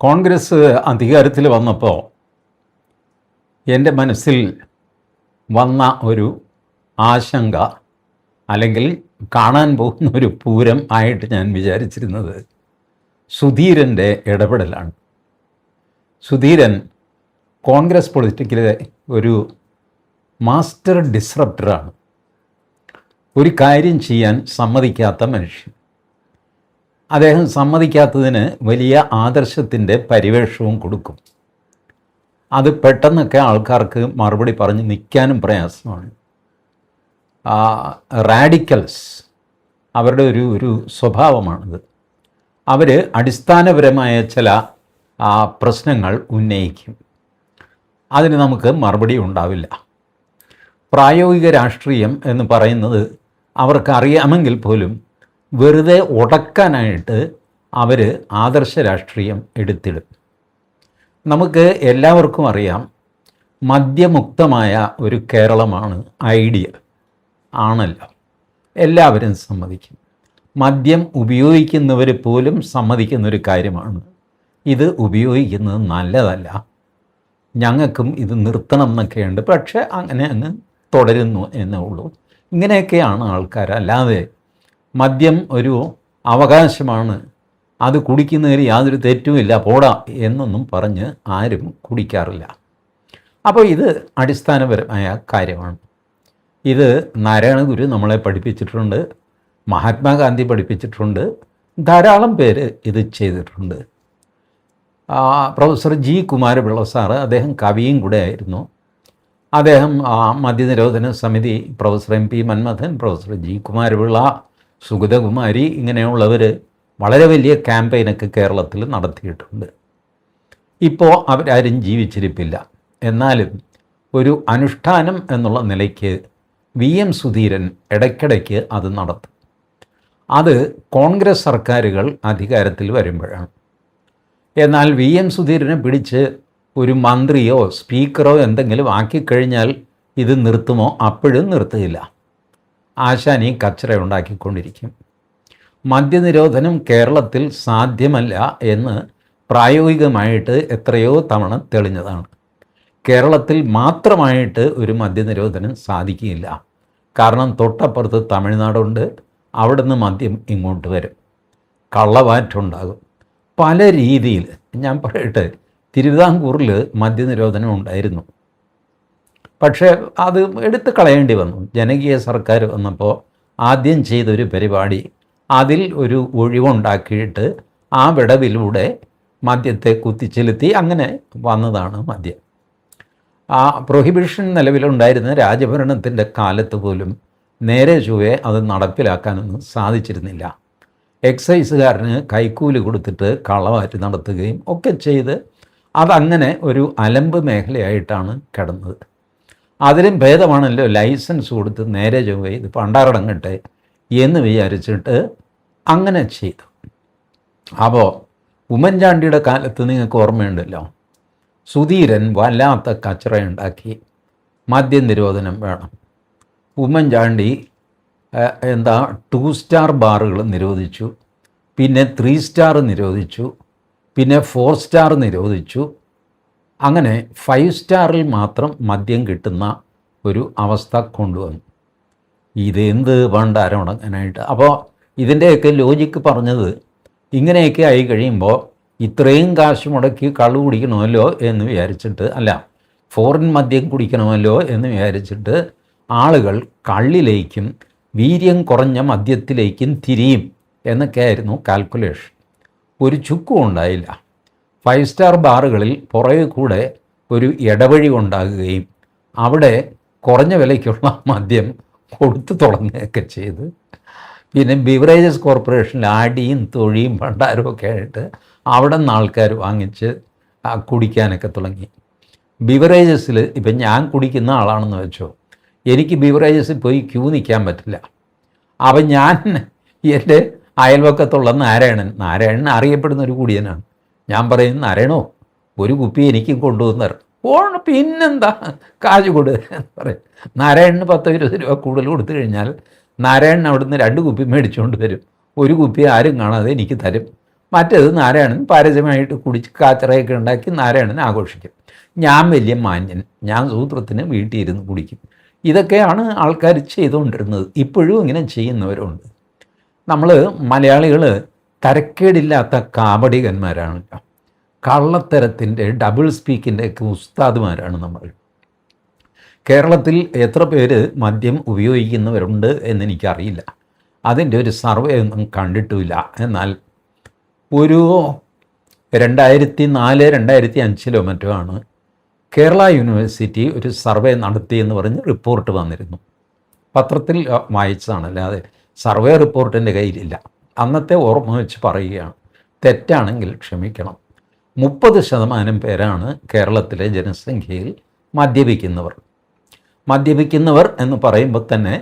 കോൺഗ്രസ് അധികാരത്തിൽ വന്നപ്പോൾ എൻ്റെ മനസ്സിൽ വന്ന ഒരു ആശങ്ക, അല്ലെങ്കിൽ കാണാൻ പോകുന്ന ഒരു പൂരം ആയിട്ട് ഞാൻ വിചാരിച്ചിരുന്നത് സുധീരൻ്റെ ഇടപെടലാണ്. സുധീരൻ കോൺഗ്രസ് പൊളിറ്റിക്കിലെ ഒരു മാസ്റ്റർ ഡിസ്റപ്റ്ററാണ്. ഒരു കാര്യം ചെയ്യാൻ സമ്മതിക്കാത്ത മനുഷ്യൻ. അദ്ദേഹം സമ്മതിക്കാത്തതിന് വലിയ ആദർശത്തിൻ്റെ പരിവേഷവും കൊടുക്കും. അത് പെട്ടെന്നൊക്കെ ആൾക്കാർക്ക് മറുപടി പറഞ്ഞ് നിൽക്കാനും പ്രയാസമാണ്. റാഡിക്കൽസ് അവരുടെ ഒരു സ്വഭാവമാണിത്. അവർ അടിസ്ഥാനപരമായ ചില പ്രശ്നങ്ങൾ ഉന്നയിക്കും. അതിന് നമുക്ക് മറുപടി ഉണ്ടാവില്ല. പ്രായോഗിക രാഷ്ട്രീയം എന്ന് പറയുന്നത് അവർക്കറിയാമെങ്കിൽ പോലും വെറുതെ ഉടക്കാനായിട്ട് അവർ ആദർശ രാഷ്ട്രീയം എടുത്തിടും. നമുക്ക് എല്ലാവർക്കും അറിയാം, മദ്യമുക്തമായ ഒരു കേരളമാണ് ഐഡിയൽ ആണല്ലോ. എല്ലാവരും സമ്മതിക്കും. മദ്യം ഉപയോഗിക്കുന്നവർ പോലും സമ്മതിക്കുന്നൊരു കാര്യമാണ്. ഇത് ഉപയോഗിക്കുന്നത് നല്ലതല്ല, ഞങ്ങൾക്കും ഇത് നിർത്തണം എന്നൊക്കെയുണ്ട്. പക്ഷേ അങ്ങനെ അങ്ങ് തുടരുന്നു എന്നേ ഉള്ളൂ. ഇങ്ങനെയൊക്കെയാണ് ആൾക്കാർ. അല്ലാതെ മദ്യം ഒരു അവകാശമാണ്, അത് കുടിക്കുന്നതിൽ യാതൊരു തെറ്റുമില്ല, പോടാ എന്നൊന്നും പറഞ്ഞ് ആരും കുടിക്കാറില്ല. അപ്പോൾ ഇത് അടിസ്ഥാനപരമായ കാര്യമാണ്. ഇത് നാരായണ ഗുരു നമ്മളെ പഠിപ്പിച്ചിട്ടുണ്ട്, മഹാത്മാഗാന്ധി പഠിപ്പിച്ചിട്ടുണ്ട്, ധാരാളം പേര് ഇത് ചെയ്തിട്ടുണ്ട്. പ്രൊഫസർ ജി കുമാരപിള്ള സാറ്, അദ്ദേഹം കവിയും കൂടെ ആയിരുന്നു. അദ്ദേഹം മദ്യനിരോധന സമിതി, professor M P Manmathan, professor G Kumarapillai, Sugathakumari, ഇങ്ങനെയുള്ളവർ വളരെ വലിയ ക്യാമ്പയിനൊക്കെ കേരളത്തിൽ നടത്തിയിട്ടുണ്ട്. ഇപ്പോൾ അവരാരും ജീവിച്ചിരിപ്പില്ല. എന്നാലും ഒരു അനുഷ്ഠാനം എന്നുള്ള നിലയ്ക്ക് VM സുധീരൻ ഇടയ്ക്കിടയ്ക്ക് അത് നടത്തും. അത് കോൺഗ്രസ് സർക്കാരുകൾ അധികാരത്തിൽ വരുമ്പോഴാണ്. എന്നാൽ VM സുധീരനെ പിടിച്ച് ഒരു മന്ത്രിയോ സ്പീക്കറോ എന്തെങ്കിലും ആക്കിക്കഴിഞ്ഞാൽ ഇത് നിർത്തുമോ? അപ്പോഴും നിർത്തുകയില്ല. ആശാനി കച്ചറ ഉണ്ടാക്കിക്കൊണ്ടിരിക്കും. മദ്യനിരോധനം കേരളത്തിൽ സാധ്യമല്ല എന്ന് പ്രായോഗികമായിട്ട് എത്രയോ തവണ തെളിഞ്ഞതാണ്. കേരളത്തിൽ മാത്രമായിട്ട് ഒരു മദ്യനിരോധനം സാധിക്കില്ല. കാരണം തൊട്ടപ്പുറത്ത് തമിഴ്നാടുണ്ട്, അവിടുന്ന് മദ്യം ഇങ്ങോട്ട് വരും, കള്ളവാറ്റുണ്ടാകും. പല രീതിയിൽ ഞാൻ പറയട്ടെ, തിരുവിതാംകൂറിൽ മദ്യനിരോധനം ഉണ്ടായിരുന്നു. പക്ഷേ അത് എടുത്തു കളയേണ്ടി വന്നു. ജനകീയ സർക്കാർ വന്നപ്പോൾ ആദ്യം ചെയ്തൊരു പരിപാടി, അതിൽ ഒരു ഒഴിവുണ്ടാക്കിയിട്ട് ആ വിടവിലൂടെ മദ്യത്തെ കുത്തിച്ചെലുത്തി, അങ്ങനെ വന്നതാണ് മദ്യം. ആ പ്രൊഹിബിഷൻ നിലവിലുണ്ടായിരുന്ന രാജഭരണത്തിൻ്റെ കാലത്ത് പോലും നേരെ ചൊവ്വേ അത് നടപ്പിലാക്കാനൊന്നും സാധിച്ചിരുന്നില്ല. എക്സൈസുകാരന് കൈക്കൂലി കൊടുത്തിട്ട് കള്ളവാറ്റ് നടത്തുകയും ഒക്കെ ചെയ്ത് അതങ്ങനെ ഒരു അലമ്പ് മേഖലയായിട്ടാണ് കിടന്നത്. അതിലും ഭേദമാണല്ലോ ലൈസൻസ് കൊടുത്ത് നേരെ ചൊവ്വേ ഇത് പണ്ടാരടങ്ങട്ടെ എന്ന് വിചാരിച്ചിട്ട് അങ്ങനെ ചെയ്തു. അപ്പോൾ ഉമ്മൻചാണ്ടിയുടെ കാലത്ത് നിങ്ങൾക്ക് ഓർമ്മയുണ്ടല്ലോ, സുധീരൻ വല്ലാത്ത കച്ചറയുണ്ടാക്കി, മദ്യനിരോധനം വേണം. ഉമ്മൻചാണ്ടി 2 സ്റ്റാർ ബാറുകൾ നിരോധിച്ചു, പിന്നെ 3 സ്റ്റാർ നിരോധിച്ചു, പിന്നെ 4 സ്റ്റാർ നിരോധിച്ചു. അങ്ങനെ 5 സ്റ്റാറിൽ മാത്രം മദ്യം കിട്ടുന്ന ഒരു അവസ്ഥ കൊണ്ടുവന്നു. ഇതെന്ത് പണ്ടാരമുടങ്ങാനായിട്ട്? അപ്പോൾ ഇതിൻ്റെയൊക്കെ ലോജിക്ക് പറഞ്ഞത്, ഇങ്ങനെയൊക്കെ ആയി കഴിയുമ്പോൾ ഇത്രയും കാശ് മുടക്കി കള്ളു കുടിക്കണമല്ലോ എന്ന് വിചാരിച്ചിട്ട്, അല്ല ഫോറിൻ മദ്യം കുടിക്കണമല്ലോ എന്ന് വിചാരിച്ചിട്ട് ആളുകൾ കള്ളിലേക്കും വീര്യം കുറഞ്ഞ മദ്യത്തിലേക്കും തിരിയും എന്നൊക്കെയായിരുന്നു കാൽക്കുലേഷൻ. ഒരു ചുക്കും ഉണ്ടായില്ല. 5 സ്റ്റാർ ബാറുകളിൽ പുറകെ കൂടെ ഒരു ഇടവഴി ഉണ്ടാകുകയും അവിടെ കുറഞ്ഞ വിലയ്ക്കുള്ള മദ്യം കൊടുത്തു തുടങ്ങുകയൊക്കെ ചെയ്ത്, പിന്നെ ബിവറേജസ് കോർപ്പറേഷനിൽ ആടിയും തൊഴിയും ഭണ്ഡാരവും ഒക്കെ ആയിട്ട് അവിടെ നിന്ന് ആൾക്കാർ വാങ്ങിച്ച് കുടിക്കാനൊക്കെ തുടങ്ങി. ബിവറേജസിൽ ഇപ്പം ഞാൻ കുടിക്കുന്ന ആളാണെന്ന് വെച്ചോ, എനിക്ക് ബിവറേജസിൽ പോയി ക്യൂ നിൽക്കാൻ പറ്റില്ല. അപ്പം ഞാൻ എൻ്റെ അയൽവക്കത്തുള്ള നാരായണൻ അറിയപ്പെടുന്ന ഒരു കുടിയനാണ്. ഞാൻ പറയും, നാരായണോ ഒരു കുപ്പി എനിക്കും കൊണ്ടുവന്നർ. പിന്നെന്താ കാശ് കൊടു എന്ന് പറയും. നാരായണന് 10-20 രൂപ കൂടുതൽ കൊടുത്തു കഴിഞ്ഞാൽ നാരായണൻ അവിടുന്ന് 2 കുപ്പി മേടിച്ചുകൊണ്ട് വരും. 1 കുപ്പി ആരും കാണാതെ എനിക്ക് തരും. മറ്റേത് നാരായണൻ പരസ്യമായിട്ട് കുടിച്ച് കാച്ചറയൊക്കെ ഉണ്ടാക്കി നാരായണൻ ആഘോഷിക്കും. ഞാൻ വലിയ മാന്യൻ, ഞാൻ സൂത്രത്തിന് വീട്ടിൽ ഇരുന്ന് കുടിക്കും. ഇതൊക്കെയാണ് ആൾക്കാർ ചെയ്തുകൊണ്ടിരുന്നത്. ഇപ്പോഴും ഇങ്ങനെ ചെയ്യുന്നവരുണ്ട്. നമ്മൾ മലയാളികൾ തരക്കേടില്ലാത്ത കാപടികന്മാരാണല്ലോ. കള്ളത്തരത്തിൻ്റെ, ഡബിൾ സ്പീക്കിൻ്റെ ഒക്കെ ഉസ്താദുമാരാണ് നമ്മൾ. കേരളത്തിൽ എത്ര പേര് മദ്യം ഉപയോഗിക്കുന്നവരുണ്ട് എന്നെനിക്കറിയില്ല. അതിൻ്റെ ഒരു സർവേ ഒന്നും കണ്ടിട്ടുമില്ല. എന്നാൽ ഒരു 2004-2005 മറ്റോ ആണ് കേരള യൂണിവേഴ്സിറ്റി ഒരു സർവേ നടത്തിയെന്ന് പറഞ്ഞ് റിപ്പോർട്ട് വന്നിരുന്നു. പത്രത്തിൽ വായിച്ചതാണ്, അല്ലാതെ സർവേ റിപ്പോർട്ടിൻ്റെ കയ്യിലില്ല. അന്നത്തെ ഓർമ്മ വെച്ച് പറയുകയാണ്, തെറ്റാണെങ്കിൽ ക്ഷമിക്കണം. 30% പേരാണ് കേരളത്തിലെ ജനസംഖ്യയിൽ മദ്യപിക്കുന്നവർ. മദ്യപിക്കുന്നവർ എന്ന് പറയുമ്പോൾ തന്നെ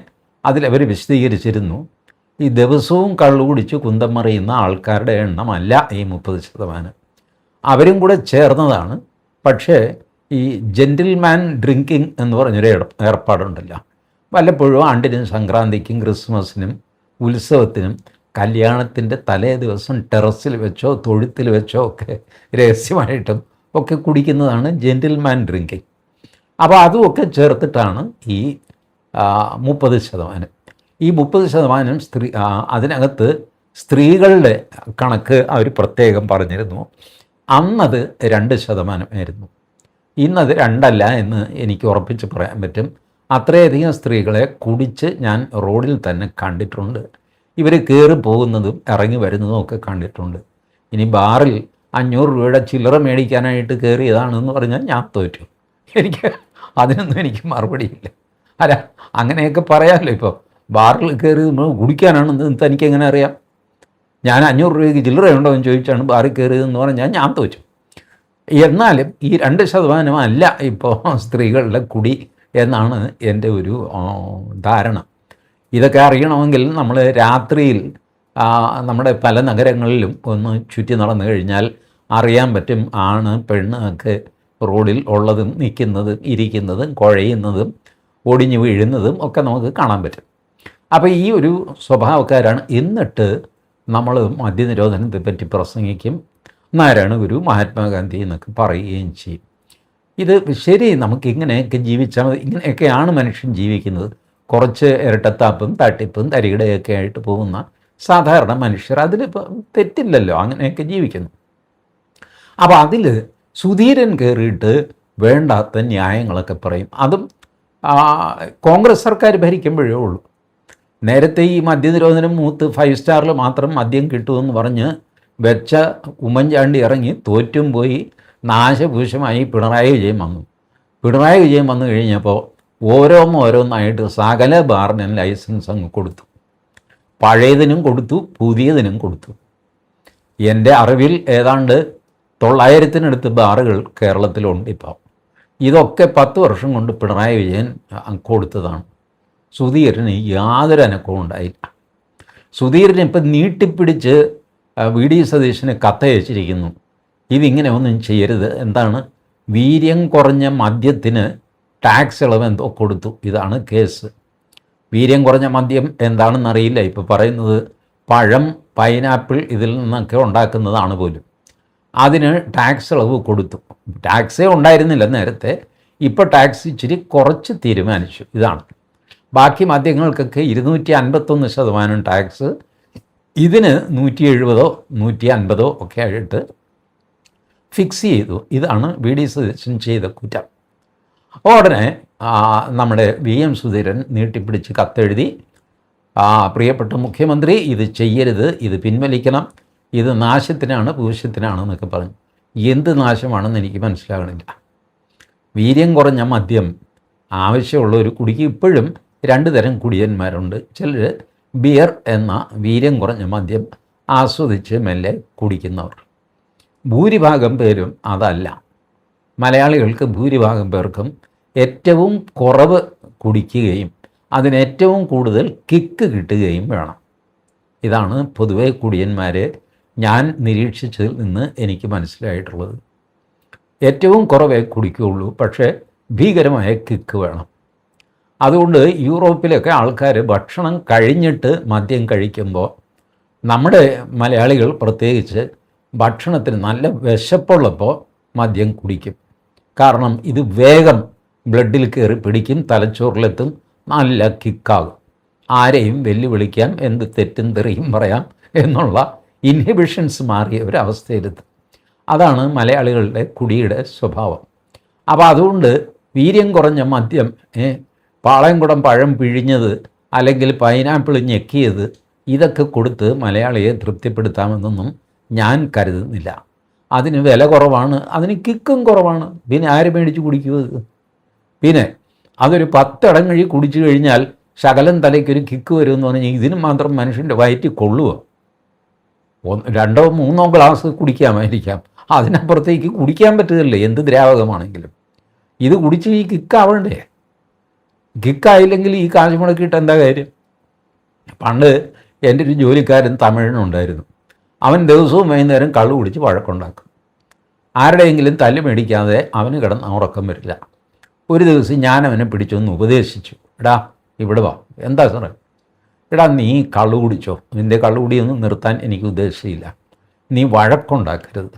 അതിലവർ വിശദീകരിച്ചിരുന്നു, ഈ ദിവസവും കള്ളു കുടിച്ച് കുന്തം മറിയുന്ന ആൾക്കാരുടെ എണ്ണമല്ല ഈ 30%. അവരും കൂടെ ചേർന്നതാണ്. പക്ഷേ ഈ ജെൻറ്റിൽമാൻ ഡ്രിങ്കിങ് എന്ന് പറഞ്ഞൊരു ഏർപ്പാടുണ്ടല്ലോ. വല്ലപ്പോഴും ആണ്ടിനും സംക്രാന്തിക്കും ക്രിസ്മസിനും ഉത്സവത്തിനും കല്യാണത്തിൻ്റെ തലേ ദിവസം ടെറസിൽ വെച്ചോ തൊഴുത്തിൽ വെച്ചോ ഒക്കെ രഹസ്യമായിട്ടും ഒക്കെ കുടിക്കുന്നതാണ് ജെൻറ്റിൽമാൻ ഡ്രിങ്കിങ്. അപ്പോൾ അതുമൊക്കെ ചേർത്തിട്ടാണ് ഈ 30%. ഈ 30% അതിനകത്ത് സ്ത്രീകളുടെ കണക്ക് അവർ പ്രത്യേകം പറഞ്ഞിരുന്നു. അന്നത് 2% ഇന്നത് 2 എന്ന് എനിക്ക് ഉറപ്പിച്ച് പറയാൻ പറ്റും. അത്രയധികം സ്ത്രീകളെ കുടിച്ച് ഞാൻ റോഡിൽ തന്നെ കണ്ടിട്ടുണ്ട്. ഇവർ കയറി പോകുന്നതും ഇറങ്ങി വരുന്നതും ഒക്കെ കണ്ടിട്ടുണ്ട്. ഇനി ബാറിൽ 500 രൂപയുടെ ചില്ലറ മേടിക്കാനായിട്ട് കയറിയതാണെന്ന് പറഞ്ഞാൽ ഞാൻ തോറ്റു. അതിനൊന്നും എനിക്ക് മറുപടിയില്ല. അല്ല, അങ്ങനെയൊക്കെ പറയാമല്ലോ. ഇപ്പോൾ ബാറിൽ കയറി കുടിക്കാനാണെന്ന് തനിക്കെങ്ങനെ അറിയാം? ഞാൻ 500 രൂപയ്ക്ക് ചില്ലറ ഉണ്ടോ എന്ന് ചോദിച്ചാണ് ബാറിൽ കയറിയതെന്ന് പറഞ്ഞാൽ ഞാൻ തോറ്റു. എന്നാലും ഈ 2% അല്ല ഇപ്പോൾ സ്ത്രീകളുടെ കുടി എന്നാണ് എൻ്റെ ഒരു ധാരണ. ഇതൊക്കെ അറിയണമെങ്കിൽ നമ്മൾ രാത്രിയിൽ നമ്മുടെ പല നഗരങ്ങളിലും ഒന്ന് ചുറ്റി നടന്നു കഴിഞ്ഞാൽ അറിയാൻ പറ്റും. ആണ് പെണ്ണ് ഒക്കെ റോഡിൽ ഉള്ളതും നിൽക്കുന്നതും ഇരിക്കുന്നതും കുഴയുന്നതും ഒടിഞ്ഞു വീഴുന്നതും ഒക്കെ നമുക്ക് കാണാൻ പറ്റും. അപ്പോൾ ഈ ഒരു സ്വഭാവക്കാരാണ്. എന്നിട്ട് നമ്മൾ മദ്യനിരോധനത്തെ പറ്റി പ്രസംഗിക്കും, നാരായണ ഗുരു, മഹാത്മാഗാന്ധി എന്നൊക്കെ പറയുകയും ചെയ്യും. ഇത് ശരി, നമുക്കിങ്ങനെയൊക്കെ ജീവിച്ചാൽ മതി. ഇങ്ങനെയൊക്കെയാണ് മനുഷ്യൻ ജീവിക്കുന്നത്. കുറച്ച് ഇരട്ടത്താപ്പും തട്ടിപ്പും തരികിടയൊക്കെ ആയിട്ട് പോകുന്ന സാധാരണ മനുഷ്യർ. അതിലിപ്പോൾ തെറ്റില്ലല്ലോ, അങ്ങനെയൊക്കെ ജീവിക്കുന്നു. അപ്പോൾ അതിൽ സുധീരൻ കയറിയിട്ട് വേണ്ടാത്ത ന്യായങ്ങളൊക്കെ പറയും. അതും കോൺഗ്രസ് സർക്കാർ ഭരിക്കുമ്പോഴേ ഉള്ളൂ. നേരത്തെ ഈ മദ്യനിരോധനം മൂത്ത് 5 സ്റ്റാറിൽ മാത്രം മദ്യം കിട്ടുമെന്ന് പറഞ്ഞ് വെച്ച ഉമ്മൻചാണ്ടി ഇറങ്ങി തോറ്റും പോയി നാശഭൂഷമായി പിണറായി വിജയൻ വന്നു. പിണറായി വിജയൻ വന്നു കഴിഞ്ഞപ്പോൾ ഓരോന്നായിട്ട് സകല ബാറിനും ലൈസൻസ് അങ്ങ് കൊടുത്തു. പഴയതിനും കൊടുത്തു, പുതിയതിനും കൊടുത്തു. എൻ്റെ അറിവിൽ ഏതാണ്ട് 900-ത്തിനടുത്ത് ബാറുകൾ കേരളത്തിലുണ്ട് ഇപ്പോൾ. ഇതൊക്കെ 10 വർഷം കൊണ്ട് പിണറായി വിജയൻ കൊടുത്തതാണ്. സുധീരന് യാതൊരു അനക്കവും ഉണ്ടായില്ല. സുധീരൻ ഇപ്പം നീട്ടിപ്പിടിച്ച് VD സതീശന് കത്തയച്ചിരിക്കുന്നു, ഇതിങ്ങനെ ഒന്നും ചെയ്യരുത്. എന്താണ്? വീര്യം കുറഞ്ഞ മദ്യത്തിന് ടാക്സ് ഇളവ് എന്തോ കൊടുത്തു. ഇതാണ് കേസ്. വീര്യം കുറഞ്ഞ മദ്യം എന്താണെന്നറിയില്ല. ഇപ്പോൾ പറയുന്നത് പഴം, പൈനാപ്പിൾ ഇതിൽ നിന്നൊക്കെ ഉണ്ടാക്കുന്നതാണ് പോലും. അതിന് ടാക്സ് ഇളവ് കൊടുത്തു. ടാക്സേ ഉണ്ടായിരുന്നില്ല നേരത്തെ. ഇപ്പോൾ ടാക്സ് ഇച്ചിരി കുറച്ച് തീരുമാനിച്ചു. ഇതാണ്. ബാക്കി മദ്യങ്ങൾക്കൊക്കെ 251% ടാക്സ്, ഇതിന് 170-150 ഒക്കെ ആയിട്ട് ഫിക്സ് ചെയ്തു. ഇതാണ് VD സതീശൻ ചെയ്ത കുറ്റം. ഉടനെ നമ്മുടെ VM സുധീരൻ നീട്ടിപ്പിടിച്ച് കത്തെഴുതി, പ്രിയപ്പെട്ട മുഖ്യമന്ത്രി, ഇത് ചെയ്യരുത്, ഇത് പിൻവലിക്കണം, ഇത് നാശത്തിനാണ്, ഭൂഷ്യത്തിനാണെന്നൊക്കെ പറഞ്ഞു. എന്ത് നാശമാണെന്ന് എനിക്ക് മനസ്സിലാകണില്ല. വീര്യം കുറഞ്ഞ മദ്യം ആവശ്യമുള്ള ഒരു കുടിക്ക് ഇപ്പോഴും 2 തരം കുടിയന്മാരുണ്ട്. ചിലർ ബിയർ എന്ന വീര്യം കുറഞ്ഞ മദ്യം ആസ്വദിച്ച് മെല്ലെ കുടിക്കുന്നവർ. ഭൂരിഭാഗം പേരും അതല്ല. മലയാളികൾക്ക് ഭൂരിഭാഗം പേർക്കും ഏറ്റവും കുറവ് കുടിക്കുകയും അതിനേറ്റവും കൂടുതൽ കിക്ക് കിട്ടുകയും വേണം. ഇതാണ് പൊതുവെ കുടിയന്മാരെ ഞാൻ നിരീക്ഷിച്ചതിൽ നിന്ന് എനിക്ക് മനസ്സിലായിട്ടുള്ളത്. ഏറ്റവും കുറവേ കുടിക്കുകയുള്ളൂ, പക്ഷേ ഭീകരമായ കിക്ക് വേണം. അതുകൊണ്ട് യൂറോപ്പിലൊക്കെ ആൾക്കാർ ഭക്ഷണം കഴിഞ്ഞിട്ട് മദ്യം കഴിക്കുമ്പോൾ നമ്മുടെ മലയാളികൾ പ്രത്യേകിച്ച് ഭക്ഷണത്തിന് നല്ല വിശപ്പുള്ളപ്പോൾ മദ്യം കുടിക്കും. കാരണം ഇത് വേഗം ബ്ലഡിൽ കയറി പിടിക്കും, തലച്ചോറിലെത്തും, നല്ല കിക്കാകും. ആരെയും വെല്ലുവിളിക്കാം, എന്ത് തെറ്റും തെറിയും പറയാം എന്നുള്ള ഇൻഹിബിഷൻസ് മാറിയ ഒരവസ്ഥയിലെത്തും. അതാണ് മലയാളികളുടെ കുടിയുടെ സ്വഭാവം. അപ്പോൾ അതുകൊണ്ട് വീര്യം കുറഞ്ഞ മദ്യം, പാളയംകുടം പഴം പിഴിഞ്ഞത് അല്ലെങ്കിൽ പൈനാപ്പിൾ ഞെക്കിയത്, ഇതൊക്കെ കൊടുത്ത് മലയാളിയെ തൃപ്തിപ്പെടുത്താമെന്നൊന്നും ഞാൻ കരുതുന്നില്ല. അതിന് വില കുറവാണ്, അതിന് കിക്കും കുറവാണ്. പിന്നെ ആര് മേടിച്ച് കുടിക്കുമത്? പിന്നെ അതൊരു 10 ഇടങ്ങഴി കുടിച്ചു കഴിഞ്ഞാൽ ശകലം തലയ്ക്കൊരു കിക്ക് വരുമെന്ന് പറഞ്ഞാൽ ഇതിന് മാത്രം മനുഷ്യൻ്റെ വയറ്റിൽ കൊള്ളുക. 2 or 3 ഗ്ലാസ് കുടിക്കാമായിരിക്കാം, അതിനപ്പുറത്തേക്ക് കുടിക്കാൻ പറ്റുന്നില്ല എന്ത് ദ്രാവകമാണെങ്കിലും. ഇത് കുടിച്ച് ഈ കിക്കാവണ്ടേ? കിക്കായില്ലെങ്കിൽ ഈ കാശ് മുടക്കിയിട്ട് എന്താ കാര്യം? പണ്ട് എൻ്റെ ഒരു ജോലിക്കാരൻ തമിഴനുണ്ടായിരുന്നു. അവൻ ദിവസവും വൈകുന്നേരം കള്ളു കുടിച്ച് വഴക്കുണ്ടാക്കും. ആരുടെയെങ്കിലും തല്ല് മേടിക്കാതെ അവന് കിടന്ന് ഉറക്കം വരില്ല. ഒരു ദിവസം ഞാൻ അവനെ പിടിച്ചൊന്ന് ഉപദേശിച്ചു. എടാ ഇവിടെ വാ. എന്താ സാറേ? എടാ നീ കള്ളു കുടിച്ചോ, നിൻ്റെ കള്ളുകുടിയൊന്നും നിർത്താൻ എനിക്ക് ഉദ്ദേശിച്ചില്ല, നീ വഴക്കുണ്ടാക്കരുത്.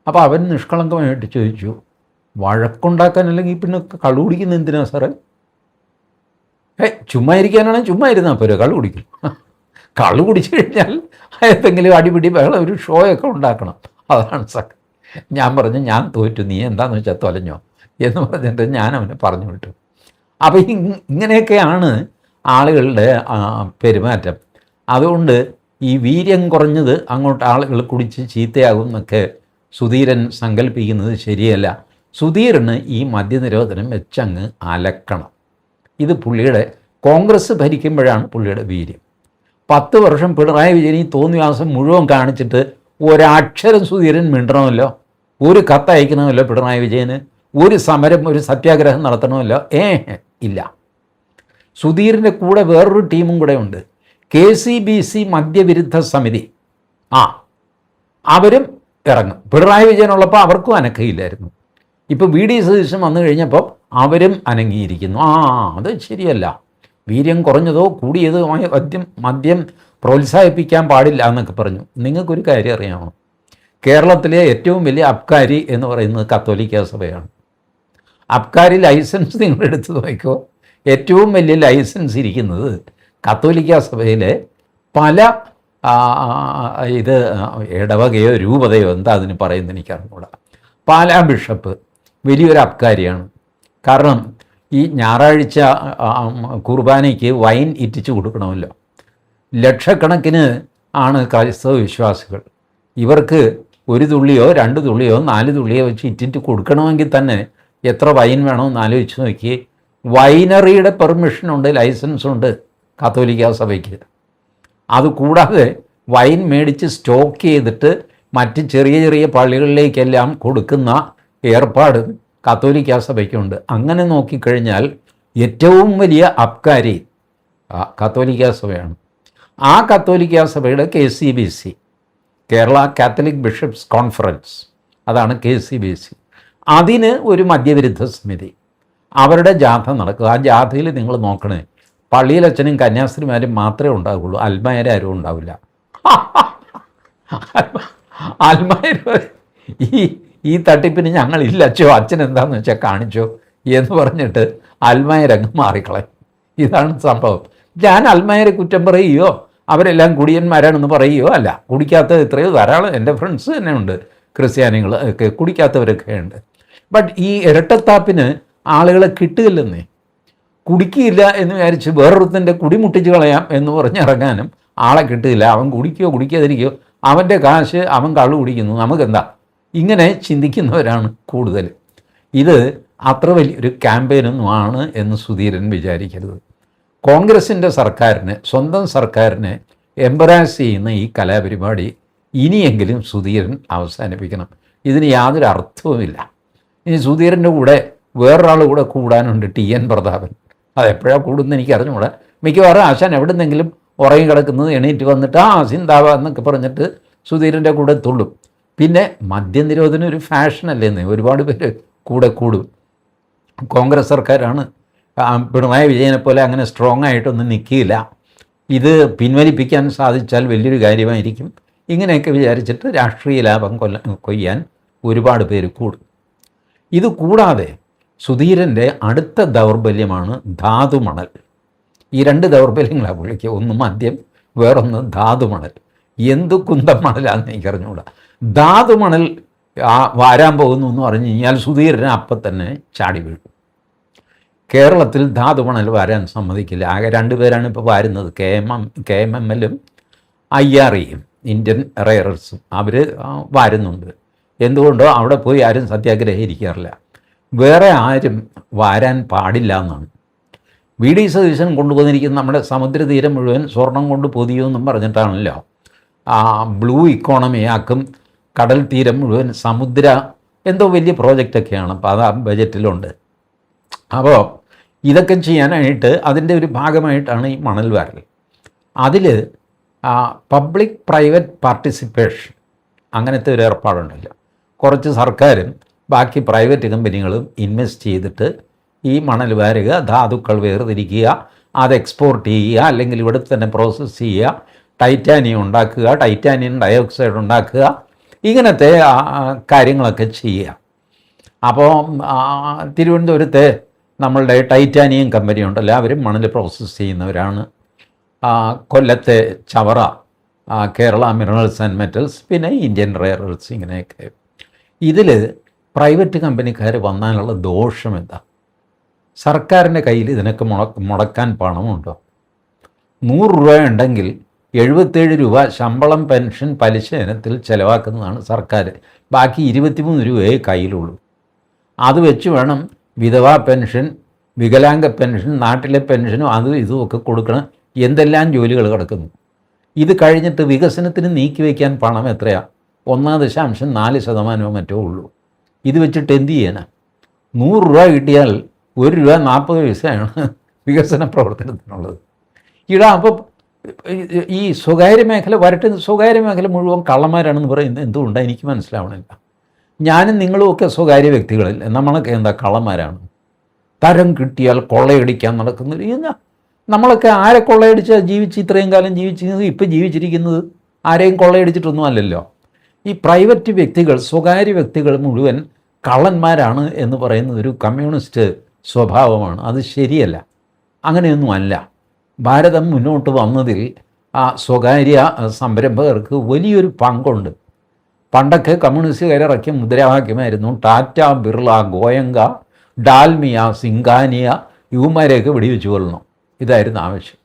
അപ്പോൾ അവൻ നിഷ്കളങ്കമായിട്ട് ചോദിച്ചു, വഴക്കുണ്ടാക്കാൻ അല്ലെങ്കിൽ പിന്നെ കള്ളു കുടിക്കുന്ന എന്തിനാ സാറേ? ചുമ്മാ ഇരിക്കാനാണെങ്കിൽ ചുമ്മാ ഇരുന്നാൽ പോരോ, കള്ളു കുടിക്കും. കള്ളു കുടിച്ചു കഴിഞ്ഞാൽ എന്തെങ്കിലും അടിപിടി ബഹളം ഒരു ഷോയൊക്കെ ഉണ്ടാക്കണം. അതാണ് സാർ. ഞാൻ പറഞ്ഞു, ഞാൻ തോറ്റു, നീ എന്താണെന്ന് വെച്ചാൽ തൊലഞ്ഞോ എന്ന് പറഞ്ഞിട്ട് ഞാൻ അവനെ പറഞ്ഞു വിട്ടു. അപ്പോൾ ഇങ്ങനെയൊക്കെയാണ് ആളുകളുടെ പെരുമാറ്റം. അതുകൊണ്ട് ഈ വീര്യം കുറഞ്ഞത് അങ്ങോട്ട് ആളുകൾ കുടിച്ച് ചീത്തയാകും എന്നൊക്കെ സുധീരൻ സങ്കല്പിക്കുന്നത് ശരിയല്ല. സുധീരന് ഈ മദ്യനിരോധനം വെച്ചങ്ങ് അലക്കണം. ഇത് പുള്ളിയുടെ കോൺഗ്രസ് ഭരിക്കുമ്പോഴാണ് പുള്ളിയുടെ വീര്യം. 10 വർഷം പിണറായി വിജയൻ ഈ തോന്നിവാസം മുഴുവൻ കാണിച്ചിട്ട് ഒരക്ഷരം സുധീരൻ മിണ്ടണമല്ലോ, ഒരു കത്ത് അയക്കണമല്ലോ പിണറായി വിജയന്, ഒരു സമരം ഒരു സത്യാഗ്രഹം നടത്തണമല്ലോ, ഇല്ല. സുധീറിൻ്റെ കൂടെ വേറൊരു ടീമും കൂടെ ഉണ്ട്, KCBC മദ്യവിരുദ്ധ സമിതി. അവരും ഇറങ്ങും. പിണറായി വിജയനുള്ളപ്പോൾ അവർക്കും അനക്കയില്ലായിരുന്നു. ഇപ്പോൾ VD സതീശൻ വന്നു കഴിഞ്ഞപ്പോൾ അവരും അനങ്ങിയിരിക്കുന്നു. അത് ശരിയല്ല, വീര്യം കുറഞ്ഞതോ കൂടിയതോ മദ്യം പ്രോത്സാഹിപ്പിക്കാൻ പാടില്ല എന്നൊക്കെ പറഞ്ഞു. നിങ്ങൾക്കൊരു കാര്യം അറിയാമോ? കേരളത്തിലെ ഏറ്റവും വലിയ അബ്കാരി എന്ന് പറയുന്നത് കത്തോലിക്ക സഭയാണ്. അബ്കാരി ലൈസൻസ് നിങ്ങൾ എടുത്ത് നോക്കിക്കോ, ഏറ്റവും വലിയ ലൈസൻസ് ഇരിക്കുന്നത് കത്തോലിക്ക സഭയിലെ പല ഇടവകയോ രൂപതയോ എന്താ അതിന് പറയുന്നത് എനിക്കറിഞ്ഞൂടാ. പാലാ ബിഷപ്പ് വലിയൊരു അബ്കാരിയാണ്. കാരണം ഈ ഞായറാഴ്ച കുർബാനയ്ക്ക് വൈൻ ഇറ്റിച്ച് കൊടുക്കണമല്ലോ. ലക്ഷക്കണക്കിന് ആണ് ക്രൈസ്തവ വിശ്വാസികൾ. ഇവർക്ക് 1 തുള്ളിയോ 2 തുള്ളിയോ 4 തുള്ളിയോ വെച്ച് ഇറ്റിറ്റ് കൊടുക്കണമെങ്കിൽ തന്നെ എത്ര വൈൻ വേണമെന്ന് ആലോചിച്ച് നോക്കി. വൈനറിയുടെ പെർമിഷനുണ്ട്, ലൈസൻസുണ്ട് കത്തോലിക്ക സഭയ്ക്ക്. അതുകൂടാതെ വൈൻ മേടിച്ച് സ്റ്റോക്ക് ചെയ്തിട്ട് മറ്റ് ചെറിയ ചെറിയ പള്ളികളിലേക്കെല്ലാം കൊടുക്കുന്ന ഏർപ്പാട് കത്തോലിക്ക സഭയ്ക്കുണ്ട്. അങ്ങനെ നോക്കിക്കഴിഞ്ഞാൽ ഏറ്റവും വലിയ അബ്കാരി കത്തോലിക്ക സഭയാണ്. ആ കത്തോലിക്ക സഭയുടെ KCBC, Kerala Catholic bishops conference, അതാണ് KCBC. അതിന് ഒരു മദ്യവിരുദ്ധ സമിതി, അവരുടെ ജാഥ നടക്കുക. ആ ജാഥയിൽ നിങ്ങൾ നോക്കണേ, പള്ളിയിലച്ഛനും കന്യാസ്ത്രീമാരും മാത്രമേ ഉണ്ടാവുകയുള്ളൂ, അൽമായരാരും ഉണ്ടാവില്ല. അൽമായർ ഈ തട്ടിപ്പിന് ഞങ്ങളില്ല അച്ഛോ, അച്ഛൻ എന്താണെന്ന് വെച്ചാൽ കാണിച്ചോ എന്ന് പറഞ്ഞിട്ട് അൽമായരങ്ങ് മാറിക്കളയും. ഇതാണ് സംഭവം. ഞാൻ അൽമായരെ കുറ്റം പറയുകയോ അവരെല്ലാം കുടിയന്മാരാണെന്ന് പറയുകയോ അല്ല. കുടിക്കാത്ത എത്രയോ ധാരാളം എൻ്റെ ഫ്രണ്ട്സ് തന്നെ ഉണ്ട്, ക്രിസ്ത്യാനികൾ ഒക്കെ കുടിക്കാത്തവരൊക്കെ ഉണ്ട്. ബട്ട് ഈ ഇരട്ടത്താപ്പിന് ആളുകളെ കിട്ടുകയില്ലെന്നേ. കുടിക്കില്ല എന്ന് വിചാരിച്ച് വേറൊരുത്തൻ്റെ കുടി മുട്ടിച്ച് കളയാം എന്ന് പറഞ്ഞിറങ്ങാനും ആളെ കിട്ടില്ല. അവൻ കുടിക്കുകയോ കുടിക്കാതിരിക്കുകയോ, അവൻ്റെ കാശ് അവൻ കള്ളു കുടിക്കുന്നു, നമുക്കെന്താ? ഇങ്ങനെ ചിന്തിക്കുന്നവരാണ് കൂടുതൽ. ഇത് അത്ര വലിയൊരു ക്യാമ്പയിനൊന്നുമാണ് എന്ന് സുധീരൻ വിചാരിക്കരുത്. കോൺഗ്രസിൻ്റെ സർക്കാരിനെ, സ്വന്തം സർക്കാരിനെ എംബറാസ് ചെയ്യുന്ന ഈ കലാപരിപാടി ഇനിയെങ്കിലും സുധീരൻ അവസാനിപ്പിക്കണം. ഇതിന് യാതൊരു അർത്ഥവുമില്ല. ഇനി സുധീരൻ്റെ കൂടെ വേറൊരാൾ കൂടെ കൂടാനുണ്ട്, TN പ്രതാപൻ. അതെപ്പോഴാണ് കൂടുന്നത് എനിക്ക് അറിഞ്ഞുകൂടാ. മിക്കവാറും ആശാൻ എവിടെ നിന്നെങ്കിലും ഉറങ്ങി കിടക്കുന്നത് എണീറ്റ് വന്നിട്ട് സിന്താവ എന്നൊക്കെ പറഞ്ഞിട്ട് സുധീരൻ്റെ കൂടെ തുള്ളും. പിന്നെ മദ്യനിരോധനം ഒരു ഫാഷനല്ലേന്ന് ഒരുപാട് പേര് കൂടെ കൂടും. കോൺഗ്രസ് സർക്കാരാണ്, പിണറായി വിജയനെ പോലെ അങ്ങനെ സ്ട്രോങ് ആയിട്ടൊന്നും നിൽക്കില്ല. ഇത് പിൻവലിപ്പിക്കാൻ സാധിച്ചാൽ വലിയൊരു കാര്യമായിരിക്കും. ഇങ്ങനെയൊക്കെ വിചാരിച്ചിട്ട് രാഷ്ട്രീയ ലാഭം കൊയ്യാൻ ഒരുപാട് പേര് കൂടും. ഇത് കൂടാതെ സുധീരൻ്റെ അടുത്ത ദൗർബല്യമാണ് ധാതുമണൽ. ഈ രണ്ട് ദൗർബല്യങ്ങളാണ് പുള്ളിക്ക്. ഒന്ന് മദ്യം, വേറൊന്ന് ധാതുമണൽ. എന്ത് കുന്തം മണലാണെന്ന് എനിക്കറിഞ്ഞുകൂടാ. ധാതുമണൽ വാരാൻ പോകുന്നു എന്ന് പറഞ്ഞു കഴിഞ്ഞാൽ സുധീരന് അപ്പം തന്നെ ചാടി വീഴും. കേരളത്തിൽ ധാതുമണൽ വാരാൻ സമ്മതിക്കില്ല. ആകെ 2 പേരാണ് ഇപ്പോൾ വാരുന്നത്, KMML-ഉം IRE-യും, ഇന്ത്യൻ റെയർ-എർത്തും. അവർ വാരുന്നുണ്ട്. എന്തുകൊണ്ടോ അവിടെ പോയി ആരും സത്യാഗ്രഹിക്കാറില്ല. വേറെ ആരും വാരാൻ പാടില്ല എന്നാണ്. VD സതീശൻ കൊണ്ടുപോയിരിക്കുന്ന നമ്മുടെ സമുദ്രതീരം മുഴുവൻ സ്വർണം കൊണ്ട് പൊതിയുമെന്നും പറഞ്ഞിട്ടാണല്ലോ ബ്ലൂ ഇക്കോണമി ആക്കും, കടൽ തീരം മുഴുവൻ സമുദ്ര എന്തോ വലിയ പ്രോജക്റ്റൊക്കെയാണ്. അപ്പോൾ അത് ആ ബജറ്റിലുണ്ട്. അപ്പോൾ ഇതൊക്കെ ചെയ്യാനായിട്ട് അതിൻ്റെ ഒരു ഭാഗമായിട്ടാണ് ഈ മണൽ വാരൽ. അതിൽ പബ്ലിക് പ്രൈവറ്റ് പാർട്ടിസിപ്പേഷൻ അങ്ങനത്തെ ഒരു ഏർപ്പാടുണ്ടല്ലോ. കുറച്ച് സർക്കാരും ബാക്കി പ്രൈവറ്റ് കമ്പനികളും ഇൻവെസ്റ്റ് ചെയ്തിട്ട് ഈ മണൽ വാരുക, ധാതുക്കൾ വേർതിരിക്കുക, അത് എക്സ്പോർട്ട് ചെയ്യുക, അല്ലെങ്കിൽ ഇവിടെ തന്നെ പ്രോസസ്സ് ചെയ്യുക, ടൈറ്റാനിയം ഉണ്ടാക്കുക, ടൈറ്റാനിയം ഡയോക്സൈഡ് ഉണ്ടാക്കുക, ഇങ്ങനത്തെ കാര്യങ്ങളൊക്കെ ചെയ്യുക. അപ്പോൾ തിരുവനന്തപുരത്തെ നമ്മളുടെ ടൈറ്റാനിയം കമ്പനി ഉണ്ടല്ലോ, അവരും മണൽ പ്രോസസ്സ് ചെയ്യുന്നവരാണ്. കൊല്ലത്തെ Chavara, Kerala minerals and metals, പിന്നെ ഇന്ത്യൻ റെയർ എർത്ത്, ഇങ്ങനെയൊക്കെ. ഇതിൽ പ്രൈവറ്റ് കമ്പനിക്കാർ വന്നാലുള്ള ദോഷം എന്താ? സർക്കാരിൻ്റെ കയ്യിൽ ഇതിനൊക്കെ മുടക്കാൻ പണമുണ്ടോ? 100 രൂപ ഉണ്ടെങ്കിൽ 77 രൂപ ശമ്പളം, പെൻഷൻ, പലിശ ഇനത്തിൽ ചിലവാക്കുന്നതാണ് സർക്കാർ. ബാക്കി 23 രൂപയെ കയ്യിലുള്ളൂ. അത് വെച്ച് വേണം വിധവാ പെൻഷൻ, വികലാംഗ പെൻഷൻ, നാട്ടിലെ പെൻഷനും അതും ഇതുമൊക്കെ കൊടുക്കണം. എന്തെല്ലാം ജോലികൾ കിടക്കുന്നു. ഇത് കഴിഞ്ഞിട്ട് വികസനത്തിന് നീക്കിവെക്കാൻ പണം എത്രയാണ്? 1.4% മറ്റോ ഉള്ളൂ. ഇത് വെച്ചിട്ട് എന്ത് ചെയ്യാനാ? 100 രൂപ കിട്ടിയാൽ 1 രൂപ 40 പൈസയാണ് വികസന പ്രവർത്തനത്തിനുള്ളത്. അപ്പോൾ ഈ സ്വകാര്യ മേഖല സ്വകാര്യ മേഖല മുഴുവൻ കള്ളന്മാരാണെന്ന് പറയുന്നത് എന്തുകൊണ്ടാണ് എനിക്ക് മനസ്സിലാവണില്ല. ഞാനും നിങ്ങളുമൊക്കെ സ്വകാര്യ വ്യക്തികളിൽ നമ്മളൊക്കെ എന്താ കള്ളന്മാരാണ്? തരം കിട്ടിയാൽ കൊള്ളയടിക്കാൻ നടക്കുന്നത്. നമ്മളൊക്കെ ആരെ കൊള്ളയടിച്ചാൽ ഇത്രയും കാലം ജീവിച്ചിരുന്നത്? ഇപ്പം ജീവിച്ചിരിക്കുന്നത് ആരെയും കൊള്ളയടിച്ചിട്ടൊന്നും അല്ലല്ലോ. ഈ പ്രൈവറ്റ് വ്യക്തികൾ, സ്വകാര്യ വ്യക്തികൾ മുഴുവൻ കള്ളന്മാരാണ് എന്ന് പറയുന്നത് ഒരു കമ്മ്യൂണിസ്റ്റ് സ്വഭാവമാണ്. അത് ശരിയല്ല, അങ്ങനെയൊന്നുമല്ല. ഭാരതം മുന്നോട്ട് വന്നതിൽ സ്വകാര്യ സംരംഭകർക്ക് വലിയൊരു പങ്കുണ്ട്. പണ്ടൊക്കെ കമ്മ്യൂണിസ്റ്റുകാരിറക്കിയ മുദ്രാവാക്യമായിരുന്നു ടാറ്റ, ബിർള, ഗോയങ്ക, ഡാൽമിയ, സിംഗാനിയ, ഇവന്മാരെയൊക്കെ വെടിവെച്ച് കൊല്ലണം. ഇതായിരുന്നു ആവശ്യം.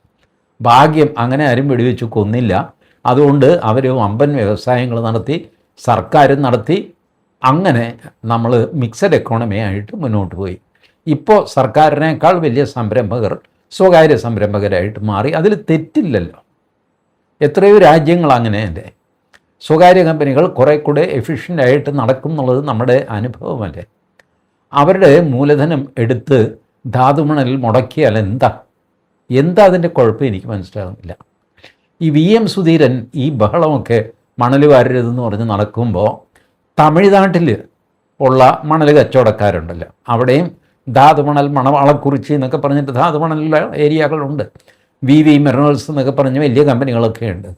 ഭാഗ്യം അങ്ങനെ ആരും വെടിവെച്ച് കൊന്നില്ല. അതുകൊണ്ട് അവർ വമ്പൻ വ്യവസായങ്ങൾ നടത്തി, സർക്കാരും നടത്തി. അങ്ങനെ നമ്മൾ മിക്സഡ് എക്കോണമി ആയിട്ട് മുന്നോട്ട് പോയി. ഇപ്പോൾ സർക്കാരിനേക്കാൾ വലിയ സംരംഭകർ സ്വകാര്യ സംരംഭകരായിട്ട് മാറി. അതിൽ തെറ്റില്ലല്ലോ. എത്രയോ രാജ്യങ്ങൾ അങ്ങനെയല്ലേ. സ്വകാര്യ കമ്പനികൾ കുറേ കൂടെ എഫിഷ്യൻ്റായിട്ട് നടക്കും എന്നുള്ളത് നമ്മുടെ അനുഭവമല്ലേ. അവരുടെ മൂലധനം എടുത്ത് ധാതുമണൽ മുടക്കിയാൽ എന്താ അതിൻ്റെ കുഴപ്പം എനിക്ക് മനസ്സിലാകുന്നില്ല. ഈ VM സുധീരൻ ഈ ബഹളമൊക്കെ മണൽ വാരരുതെന്ന് പറഞ്ഞ് നടക്കുമ്പോൾ തമിഴ്നാട്ടിൽ ഉള്ള മണൽ കച്ചവടക്കാരുണ്ടല്ലോ, അവിടെയും ധാതുമണൽ, മണവാളക്കുറിച്ചി എന്നൊക്കെ പറഞ്ഞിട്ട് ധാതുമണലുള്ള ഏരിയകളുണ്ട്. VV മിനറൽസ് എന്നൊക്കെ പറഞ്ഞ് വലിയ കമ്പനികളൊക്കെ ഉണ്ട്.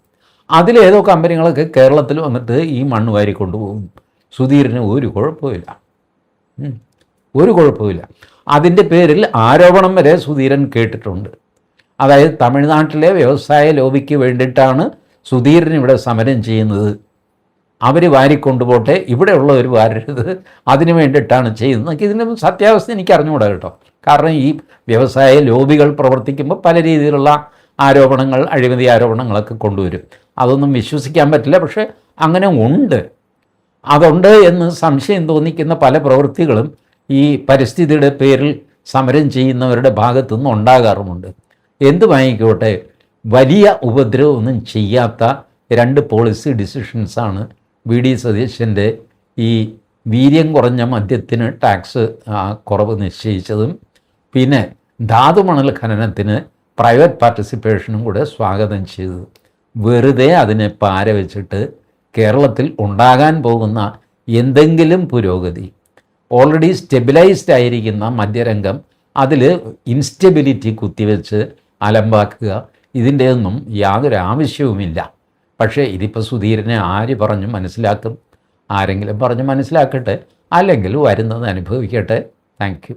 അതിലേതോ കമ്പനികളൊക്കെ കേരളത്തിൽ വന്നിട്ട് ഈ മണ്ണ് വാരി കൊണ്ടുപോകും. സുധീരന് ഒരു കുഴപ്പമില്ല. അതിൻ്റെ പേരിൽ ആരോപണം വരെ സുധീരൻ കേട്ടിട്ടുണ്ട്. അതായത് തമിഴ്നാട്ടിലെ വ്യവസായ ലോബിക്ക് വേണ്ടിയിട്ടാണ് സുധീരൻ ഇവിടെ സമരം ചെയ്യുന്നത്. അവർ വാരിക്കൊണ്ടുപോട്ടെ, ഇവിടെയുള്ളവർ വാരരുത്, അതിന് വേണ്ടിയിട്ടാണ് ചെയ്യുന്നത്. ഇതിൻ്റെ സത്യാവസ്ഥ എനിക്ക് അറിഞ്ഞുകൂടാ കേട്ടോ. കാരണം ഈ വ്യവസായ ലോബികൾ പ്രവർത്തിക്കുമ്പോൾ പല രീതിയിലുള്ള ആരോപണങ്ങൾ, അഴിമതി ആരോപണങ്ങളൊക്കെ കൊണ്ടുവരും. അതൊന്നും വിശ്വസിക്കാൻ പറ്റില്ല. പക്ഷേ അങ്ങനെ അതുണ്ട് എന്ന് സംശയം തോന്നിക്കുന്ന പല പ്രവൃത്തികളും ഈ പരിസ്ഥിതിയുടെ പേരിൽ സമരം ചെയ്യുന്നവരുടെ ഭാഗത്തുനിന്ന് ഉണ്ടാകാറുമുണ്ട്. എന്തുമായിക്കോട്ടെ, വലിയ ഉപദ്രവമൊന്നും ചെയ്യാത്ത 2 പോളിസി ഡിസിഷൻസാണ് VD സതീശൻ്റെ ഈ വീര്യം കുറഞ്ഞ മദ്യത്തിന് ടാക്സ് കുറവ് നിശ്ചയിച്ചതും പിന്നെ ധാതുമണൽ ഖനനത്തിന് പ്രൈവറ്റ് പാർട്ടിസിപ്പേഷനും കൂടെ സ്വാഗതം ചെയ്തത്. വെറുതെ അതിനെ പാര വെച്ചിട്ട് കേരളത്തിൽ ഉണ്ടാകാൻ പോകുന്ന എന്തെങ്കിലും പുരോഗതി, ഓൾറെഡി സ്റ്റെബിലൈസ്ഡ് ആയിരിക്കുന്ന മദ്യരംഗം, അതിൽ ഇൻസ്റ്റെബിലിറ്റി കുത്തിവെച്ച് അലമ്പാക്കുക, ഇതിൻ്റെയൊന്നും യാതൊരു ആവശ്യവുമില്ല. പക്ഷേ ഇതിപ്പോൾ സുധീരനെ ആര് പറഞ്ഞു മനസ്സിലാക്കും? ആരെങ്കിലും പറഞ്ഞ് മനസ്സിലാക്കട്ടെ, അല്ലെങ്കിൽ വരുന്നത് അനുഭവിക്കട്ടെ. Thank you.